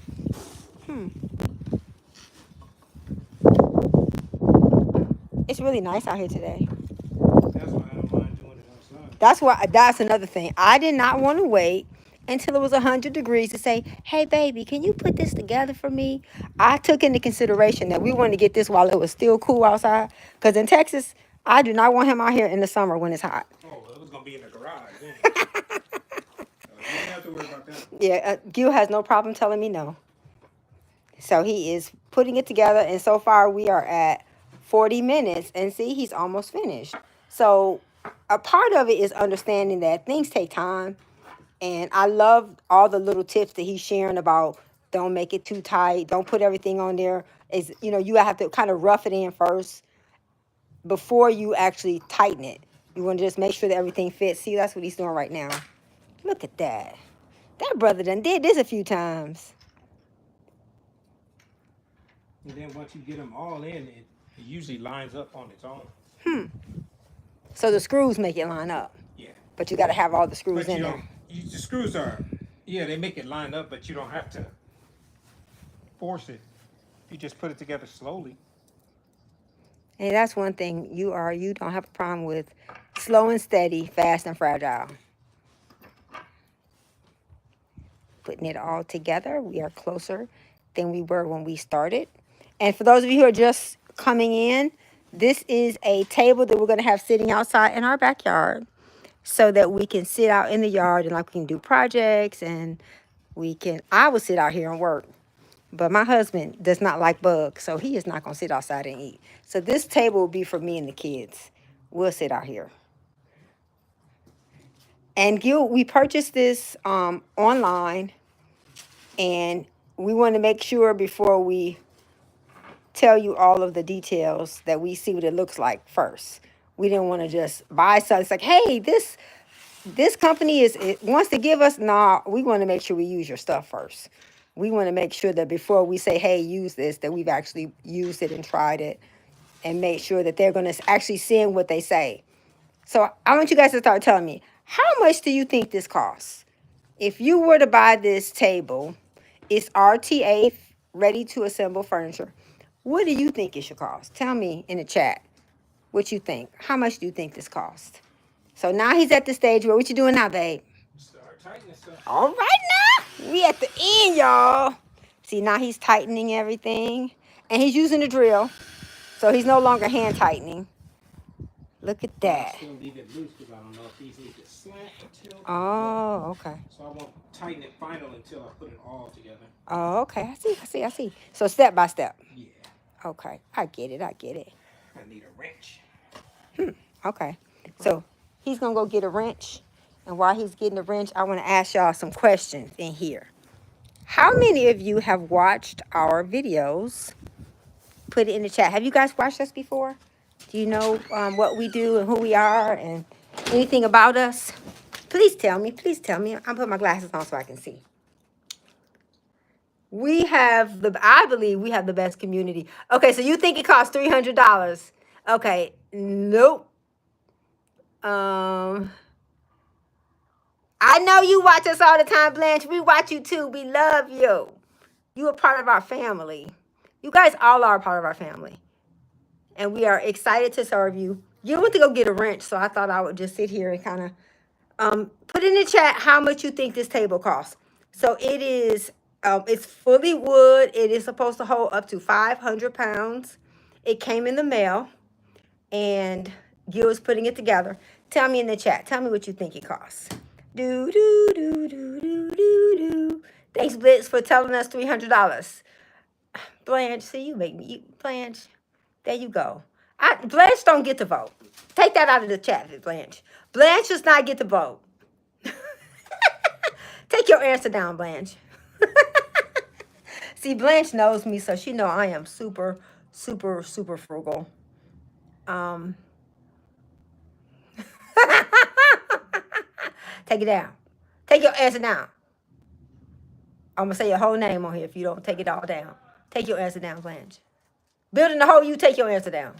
It's really nice out here today. That's why I don't mind doing it outside. That's another thing. I did not want to wait until it was 100 degrees to say, hey, baby, can you put this together for me? I took into consideration that we wanted to get this while it was still cool outside. Because in Texas, I do not want him out here in the summer when it's hot. Oh, well, it was gonna be in the garage. Then. You didn't have to worry about that. Yeah, Gil has no problem telling me no. So he is putting it together. And so far, we are at 40 minutes. And see, he's almost finished. So a part of it is understanding that things take time. And I love all the little tips that he's sharing about don't make it too tight. Don't put everything on there. You have to kind of rough it in first before you actually tighten it. You want to just make sure that everything fits. See, that's what he's doing right now. Look at that. That brother done did this a few times. And then once you get them all in, it usually lines up on its own. So the screws make it line up. Yeah. But you got to have all the screws But in there. the screws are, yeah, they make it line up, but you don't have to force it. You just put it together slowly. And that's one thing you don't have a problem with slow and steady, fast and fragile. putting it all together. We are closer than we were when we started. And for those of you who are just coming in, this is a table that we're going to have sitting outside in our backyard so that we can sit out in the yard and like we can do projects and I will sit out here and work. But my husband does not like bugs, so he is not going to sit outside and eat. So this table will be for me and the kids. We'll sit out here. And Gil, we purchased this online, and we want to make sure before we tell you all of the details that we see what it looks like first. We didn't want to just buy something. It's like, hey, this company it wants to give us. Nah, we want to make sure we use your stuff first. We want to make sure that before we say, hey, use this, that we've actually used it and tried it and made sure that they're going to actually send what they say. So I want you guys to start telling me, how much do you think this costs? If you were to buy this table, it's RTA, ready to assemble furniture. What do you think it should cost? Tell me in the chat what you think. How much do you think this costs? So now he's at the stage where, what you doing now, babe? Start tightening stuff. All right now. We at the end, y'all. See, now he's tightening everything. And he's using the drill. So he's no longer hand tightening. Look at that. I still leave it loose because I don't know if these need to slant or tilt. Oh, okay. So I won't tighten it final until I put it all together. Oh, okay. I see. So step by step. Yeah. Okay. I get it. I need a wrench. Okay. So he's going to go get a wrench. And while he's getting the wrench, I want to ask y'all some questions in here. How many of you have watched our videos? Put it in the chat. Have you guys watched us before? Do you know what we do and who we are and anything about us? Please tell me. I'll put my glasses on so I can see. I believe we have the best community. Okay, so you think it costs $300. Okay, nope. I know you watch us all the time, Blanche. We watch you too. We love you. You are part of our family. You guys all are part of our family. And we are excited to serve you. You went to go get a wrench, so I thought I would just sit here and kind of put in the chat how much you think this table costs. So it is, it's fully wood. It is supposed to hold up to 500 pounds. It came in the mail, and Gil is putting it together. Tell me in the chat. Tell me what you think it costs. Do, do, do, do, do, do, do. Thanks, Blitz, for telling us $300. Blanche, see, you make me, Blanche, there you go. Blanche don't get to vote. Take that out of the chat, Blanche. Blanche does not get to vote. Take your answer down, Blanche. See, Blanche knows me, so she know I am super, super, super frugal. Take it down. Take your answer down. I'm going to say your whole name on here if you don't take it all down. Take your answer down, Blanche. Building the whole, you take your answer down.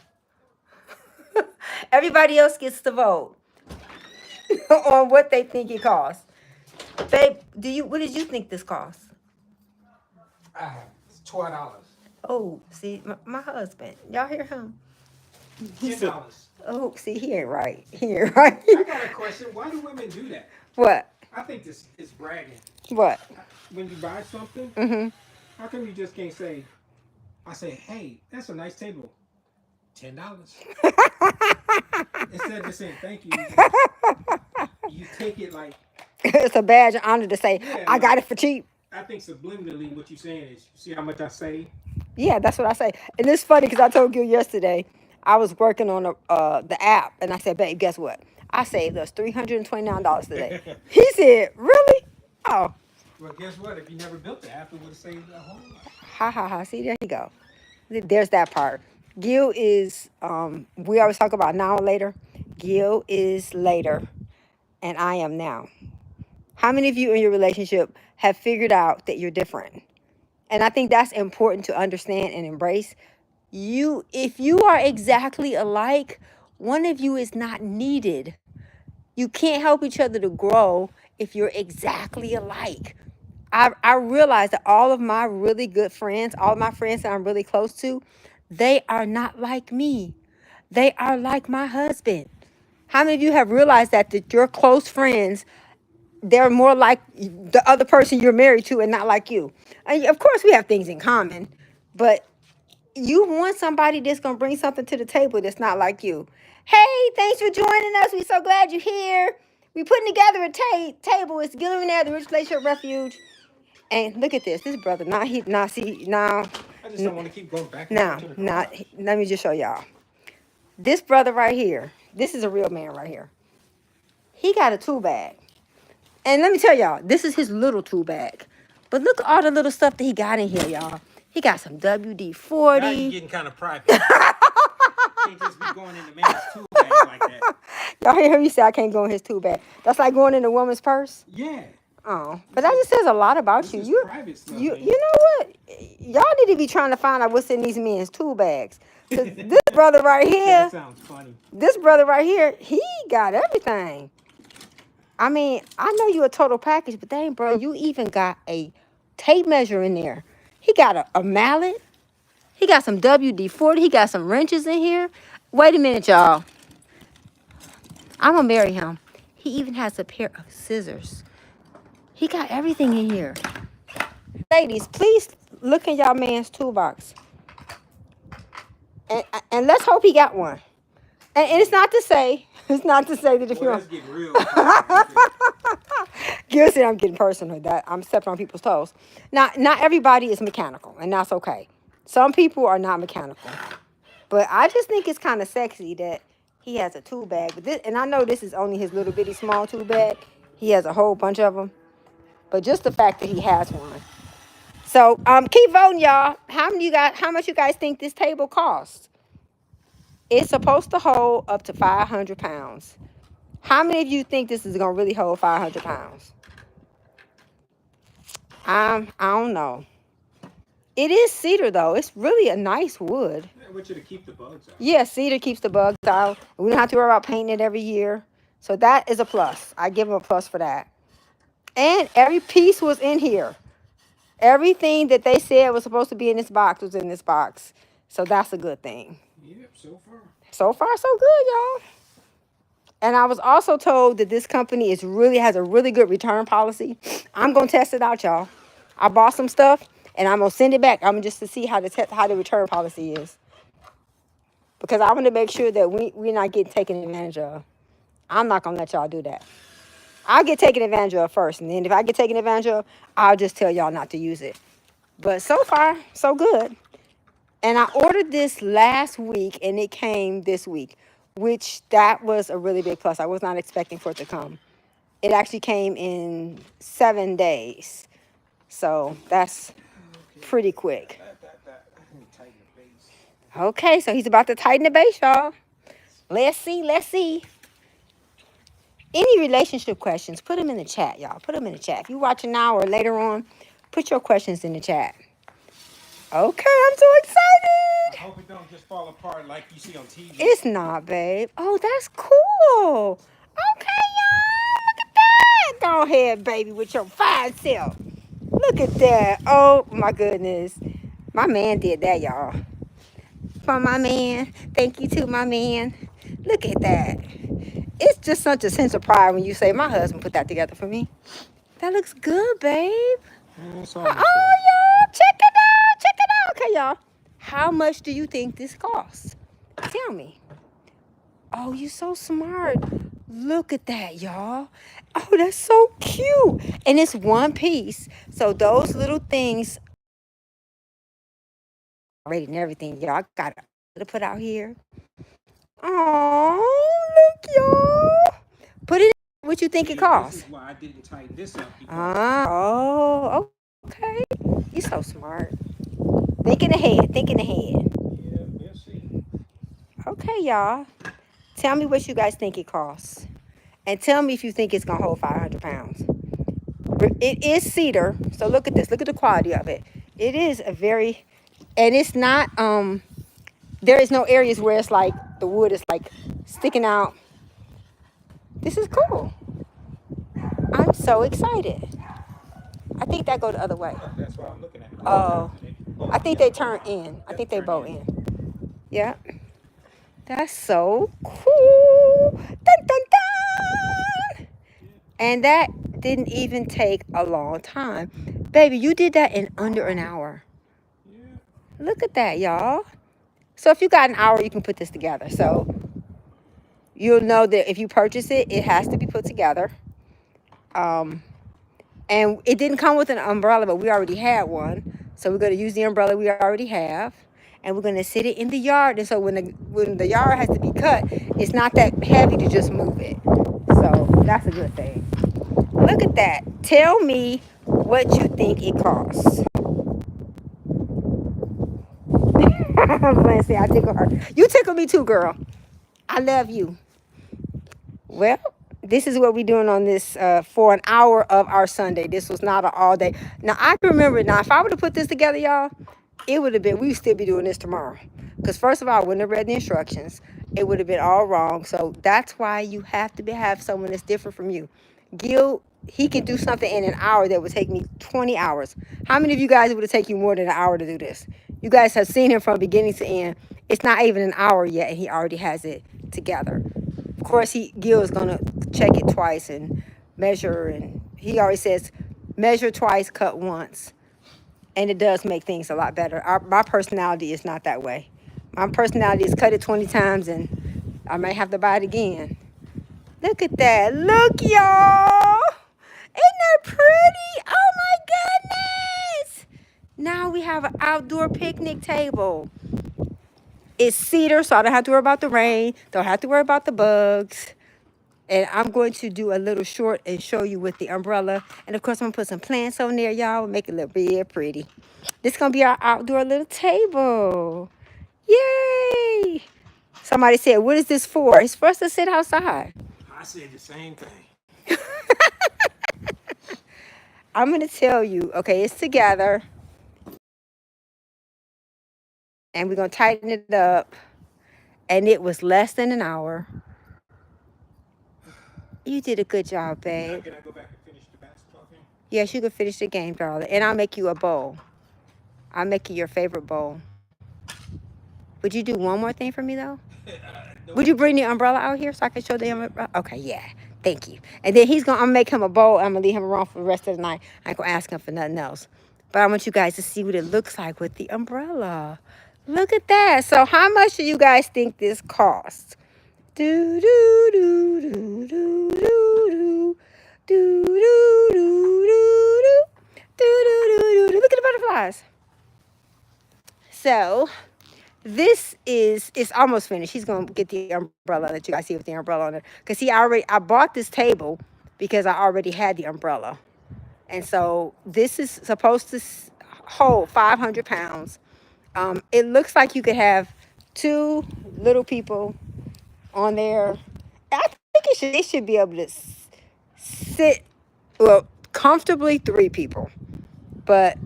Everybody else gets to vote on what they think it costs. Babe, what did you think this costs? It's $12. Oh, see, my husband. Y'all hear him? $10. Oh, see, he ain't right. I got a question. Why do women do that? What? I think this is bragging. What? When you buy something, how come you just can't say, I say, hey, that's a nice table. $10. Instead of saying thank you, you take it like it's a badge of honor to say, yeah, I got it for cheap. I think subliminally what you're saying is, you see how much I save? Yeah, that's what I say. And it's funny because I told you yesterday, I was working on the app, and I said, babe, guess what? I saved us $329 today. He said, really? Oh. Well, guess what? If you never built the app, it would have saved a whole lot. Ha, ha, ha. See, there you go. There's that part. Gil is, we always talk about now or later. Gil is later, and I am now. How many of you in your relationship have figured out that you're different? And I think that's important to understand and embrace. If you are exactly alike, one of you is not needed. You can't help each other to grow if you're exactly alike. I realize that all of my really good friends, all of my friends that I'm really close to, they are not like me. They are like my husband. How many of you have realized that your close friends they're more like the other person you're married to and not like you. And of course, we have things in common, but you want somebody that's going to bring something to the table that's not like you. Hey, thanks for joining us. We're so glad you're here. We're putting together a table. It's Gillionaire, the Rich Place Your Refuge. And look at this. This brother, now. I just don't want to keep going back and Now, forth to the now, garage. let me just show y'all. This brother right here, this is a real man right here. He got a tool bag. And let me tell y'all, this is his little tool bag. But look at all the little stuff that he got in here, y'all. He got some Now you're WD-40. getting kind of private. You can't just be going in the man's tool bag like that. Y'all hear me say I can't go in his tool bag. That's like going in a woman's purse. Yeah. Oh, but that just says a lot about This you. is You, private stuff, you man. know what? Y'all need to be trying to find out what's in these men's tool bags. 'Cause this brother right here, That sounds funny. this brother right here, he got everything. I mean, I know you a total package, but dang, bro, you even got a tape measure in there. He got a mallet. He got some WD-40. He got some wrenches in here. Wait a minute, y'all. I'm gonna marry him. He even has a pair of scissors. He got everything in here. Ladies, please look in y'all man's toolbox. And let's hope he got one. And it's not to say that if Boy, you that's getting real. Personal. Gil said I'm getting personal, that I'm stepping on people's toes. Now, not everybody is mechanical, and that's okay. Some people are not mechanical. But I just think it's kind of sexy that he has a tool bag. But this, and I know this is only his little bitty small tool bag. He has a whole bunch of them. But just the fact that he has one. So keep voting, y'all. How much you guys think this table costs? It's supposed to hold up to 500 pounds. How many of you think this is gonna really hold 500 pounds? I don't know. It is cedar though. It's really a nice wood. I want you to keep the bugs out. Yeah, cedar keeps the bugs out. We don't have to worry about painting it every year. So that is a plus. I give them a plus for that. And every piece was in here. Everything that they said was supposed to be in this box was in this box. So that's a good thing. Yep, so far. So far, so good, y'all. And I was also told that this company has a really good return policy. I'm gonna test it out, y'all. I bought some stuff and I'm gonna send it back. I'm just to see how the return policy is. Because I want to make sure that we're not getting taken advantage of. I'm not gonna let y'all do that. I'll get taken advantage of first, and then if I get taken advantage of, I'll just tell y'all not to use it. But so far, so good. And I ordered this last week, and it came this week, which that was a really big plus. I was not expecting for it to come. It actually came in 7 days, so that's pretty quick. Let me tighten the base. Okay, so he's about to tighten the base, y'all. Let's see. Any relationship questions, put them in the chat, y'all. Put them in the chat. If you're watching now or later on, put your questions in the chat. Okay, I'm so I excited. hope it don't just fall apart like you see on TV. It's not, babe. Oh, that's cool. Okay, y'all. Look at that. Go ahead, baby, with your fine self. Look at that. Oh, my goodness. My man did that, y'all. For my man. Thank you to my man. Look at that. It's just such a sense of pride when you say, my husband put that together for me. That looks good, babe. It's Oh, almost y'all. Check it out. Okay, y'all. How much do you think this costs? Tell me. Oh, you so smart. Look at that, y'all. Oh, that's so cute. And it's one piece. So those little things, rating everything, y'all got to put out here. Oh, look, y'all. Put it in what you think it This costs. is why I didn't tighten this up before. Oh, okay. You're so smart. Thinking ahead. Yeah, we'll see. Okay, y'all. Tell me what you guys think it costs. And tell me if you think it's going to hold 500 pounds. It is cedar. So look at this. Look at the quality of it. It is a very, and it's not, there is no areas where it's like the wood is like sticking out. This is cool. I'm so excited. I think that go the other way. That's what I'm looking at. Oh, I think they turn in. I think they bow in. Yeah. That's so cool. Dun, dun, dun. And that didn't even take a long time. Baby, you did that in under an hour. Yeah. Look at that, y'all. So if you got an hour, you can put this together. So you'll know that if you purchase it, it has to be put together. And it didn't come with an umbrella, but we already had one. So we're going to use the umbrella we already have. And we're going to sit it in the yard. And so when the yard has to be cut, it's not that heavy to just move it. So that's a good thing. Look at that. Tell me what you think it costs. I'm going to say I tickle her. You tickle me too, girl. I love you. Well, this is what we're doing on this for an hour of our Sunday. This was not an all day. Now, I can remember now, if I would have put this together, y'all, it would have been, we'd still be doing this tomorrow. Because first of all, I wouldn't have read the instructions. It would have been all wrong. So that's why you have to have someone that's different from you. Gil, he can do something in an hour that would take me 20 hours. How many of you guys would have taken you more than an hour to do this? You guys have seen him from beginning to end. It's not even an hour yet, and he already has it together. Of course, Gil is going to check it twice and measure. And he always says, measure twice, cut once. And it does make things a lot better. My personality is not that way. My personality is cut it 20 times and I may have to buy it again. Look at that. Look, y'all. Isn't that pretty? Oh, my goodness. Now we have an outdoor picnic table. It's cedar, so I don't have to worry about the rain. Don't have to worry about the bugs. And I'm going to do a little short and show you with the umbrella. And, of course, I'm going to put some plants on there, y'all. Make it look real pretty. This is going to be our outdoor little table. Yay! Somebody said, what is this for? It's for us to sit outside. I said the same thing. I'm going to tell you, okay, it's together. And we're going to tighten it up. And it was less than an hour. You did a good job, babe. Can I go back and finish the basketball game? Yes, you can finish the game, darling. And I'll make you a bowl. I'll make you your favorite bowl. Would you do one more thing for me, though? Would you bring the umbrella out here so I can show the umbrella? Okay, yeah. Thank you. And then I'm going to make him a bowl. I'm going to leave him around for the rest of the night. I ain't going to ask him for nothing else. But I want you guys to see what it looks like with the umbrella. Look at that. So how much do you guys think this costs? Do, do, do, do, do, do, do. Do, do, do, do, do. Do, do, do, do. Look at the butterflies. So this it's almost finished. He's gonna get the umbrella that you guys see with the umbrella on it. Because I bought this table because I already had the umbrella. And so this is supposed to hold 500 pounds. It looks like you could have 2 little people on there. I think they should be able to sit, well, comfortably 3 people. But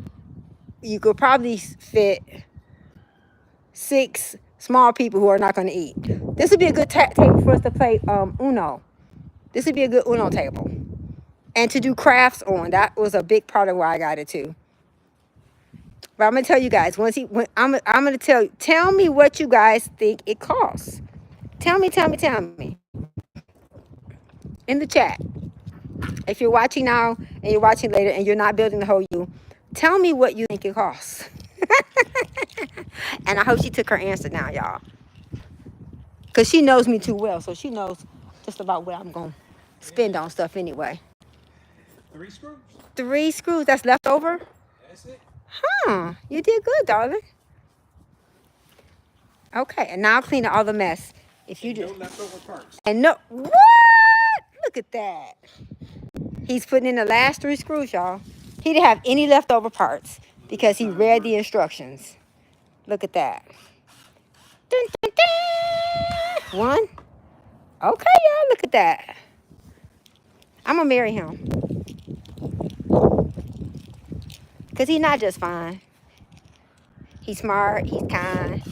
you could probably fit 6 small people who are not going to eat. This would be a good table for us to play Uno. This would be a good Uno table. And to do crafts on. That was a big part of why I got it too. But I'm going to tell you guys, I'm going to tell me what you guys think it costs. Tell me. In the chat. If you're watching now and you're watching later and you're not building the whole you, tell me what you think it costs. And I hope she took her answer now, y'all. Because she knows me too well, so she knows just about what I'm going to spend on stuff anyway. 3 screws. 3 screws, that's left over? That's it. Huh, you did good, darling. Okay, and now I'll clean up all the mess. If you No leftover parts. And no, what? Look at that. He's putting in the last 3 screws, y'all. He didn't have any leftover parts because he read the instructions. Look at that. Dun, dun, dun. 1. Okay, y'all, look at that. I'm going to marry him. Because he's not just fine. He's smart. He's kind.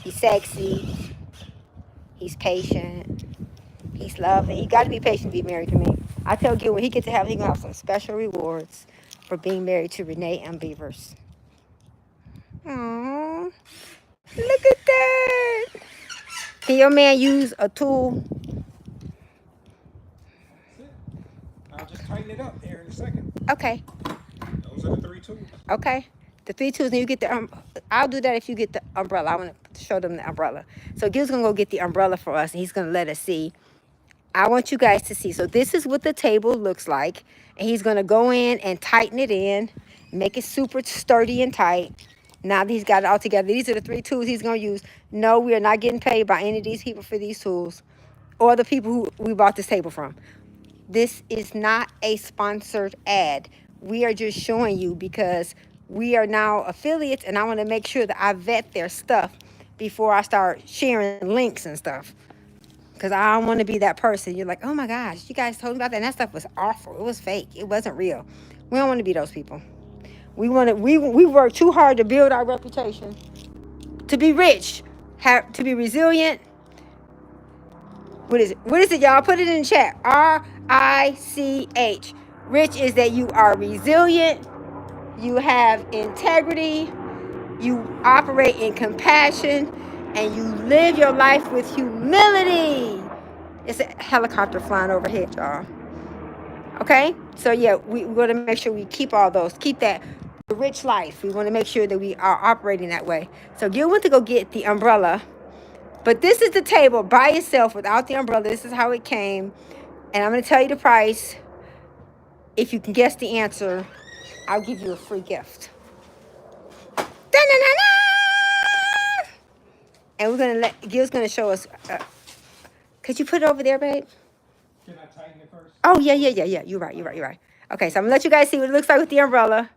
He's sexy. He's patient. He's loving. You got to be patient to be married to me. I tell Gil when he gets to heaven, he's going to have some special rewards for being married to Renee and Beavers. Aww. Look at that. Can your man use a tool? That's it. I'll just tighten it Okay. Those are the 3 tools. Okay. The 3 tools, and you get the I'll do that if you get the umbrella. I want to show them the umbrella. So Gil's gonna go get the umbrella for us, and he's gonna let us see. I want you guys to see. So this is what the table looks like, and he's gonna go in and tighten it in, make it super sturdy and tight. Now that he's got it all together, these are the 3 tools he's gonna use. No, we are not getting paid by any of these people for these tools, or the people who we bought this table from. This is not a sponsored ad. We are just showing you because we are now affiliates, and I want to make sure that I vet their stuff before I start sharing links and stuff. Because I don't want to be that person. You're like, oh my gosh, you guys told me about that. And that stuff was awful. It was fake. It wasn't real. We don't want to be those people. We work too hard to build our reputation, to be rich, to be resilient. What is it? What is it, y'all? Put it in the chat. RICH. Rich is that you are resilient, you have integrity, you operate in compassion, and you live your life with humility. It's a helicopter flying overhead, y'all. Okay? So yeah, we want to make sure we keep all those. Keep that rich life. We want to make sure that we are operating that way. So Gil went to go get the umbrella. But this is the table by itself without the umbrella. This is how it came. And I'm going to tell you the price. If you can guess the answer, I'll give you a free gift. Da-na-na-na! And we're going to Gil's going to show us. Could you put it over there, babe? Can I tighten it first? Oh, yeah. You're right. Okay, so I'm going to let you guys see what it looks like with the umbrella.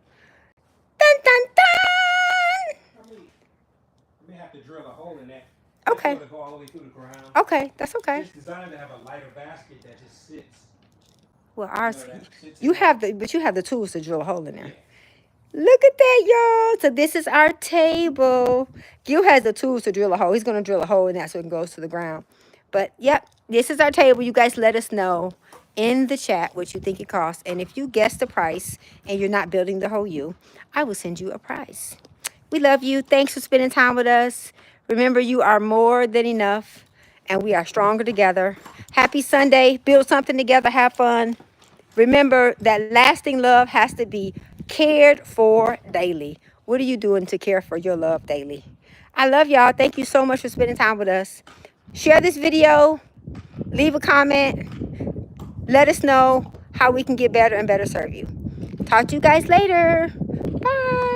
Dun, dun, dun! I may have to drill a hole in that. Okay. It's going to go all the way through the ground. Okay, that's okay. It's designed to have a lighter basket that just sits. Well, ours, Sits you have the tools to drill a hole in there. Look at that, y'all. So this is our table. Gil has the tools to drill a hole. He's going to drill a hole in that so it goes to the ground. But, yep, this is our table. You guys let us know in the chat what you think it costs. And if you guess the price and you're not building the whole U, I will send you a prize. We love you. Thanks for spending time with us. Remember, you are more than enough, and we are stronger together. Happy Sunday. Build something together. Have fun. Remember that lasting love has to be cared for daily. What are you doing to care for your love daily? I love y'all. Thank you so much for spending time with us. Share this video. Leave a comment. Let us know how we can get better and better serve you. Talk to you guys later. Bye.